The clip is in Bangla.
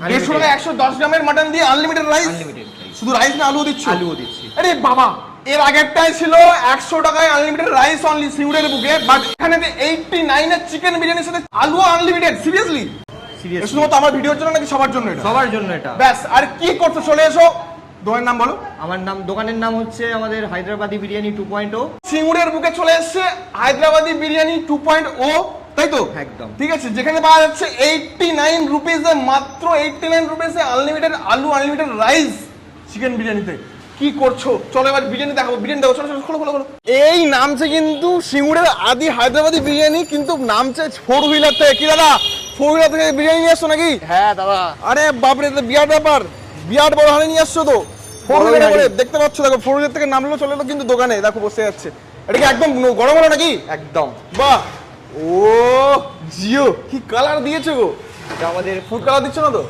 150 টাকা 110 গ্রামের মাটন দিয়ে আনলিমিটেড রাইস। শুধু রাইস না আলুও দিচ্ছ? আলুও দিচ্ছি। আরে বাবা, এর আগেরটাই ছিল 100 টাকায় আনলিমিটেড রাইস অনলি সিঙ্গুরের বুকে, বাট এখানে 89 এর চিকেন বিরিয়ানির সাথে আলু আনলিমিটেড। সিরিয়াসলি? শুধুমাত্র আমার ভিডিওর জন্য নাকি সবার জন্য এটা? সবার জন্য এটা। ব্যাস, আর কি করছো? চলে এসো। দোকানের নাম বলো। দোকানের নাম হচ্ছে আমাদের হায়দ্রাবাদি বিরিয়ানি 2.0। সিঙ্গুরের বুকে চলে এসেছে হায়দ্রাবাদি বিরিয়ানি 2.0, তাই তো? একদম। ঠিক আছে, যেখানে পাওয়া যাচ্ছে 89 রুপিসে, মাত্র 89 রুপিসে আনলিমিটেড আলু আনলিমিটেড রাইস চিকেন বিরিয়ানিতে। কি করছো? চলো এবার বিরিয়ানি দেখাবো। বিরিয়ানি দেখো, চলো চলো, খোলো খোলো খোলো। এই নামছে কিন্তু সিঙ্গুরের আদি হায়দ্রাবাদি বিরিয়ানি, কিন্তু নামছে 4 হুইলার থেকে। কি দাদা, 4 হুইলার থেকে বিরিয়ানি নিয়ে আসছো নাকি? হ্যাঁ দাদা। আরে বাপরে, এটা বিরাট ব্যাপার। বিরাট বড় হাড়ি নিয়ে আসছো তো। 4 হুইলার করে দেখতে পাচ্ছ, দেখো 4 হুইলার থেকে নামলো, চলে এলো কিন্তু দোকানে, দেখো বসে যাচ্ছে। এটা কি একদম গরম হলো নাকি? একদম। বাহ, ও জিও, কি কালার দিয়েছো গো? এটা আমাদের ফুড কালার দিচ্ছ না তো?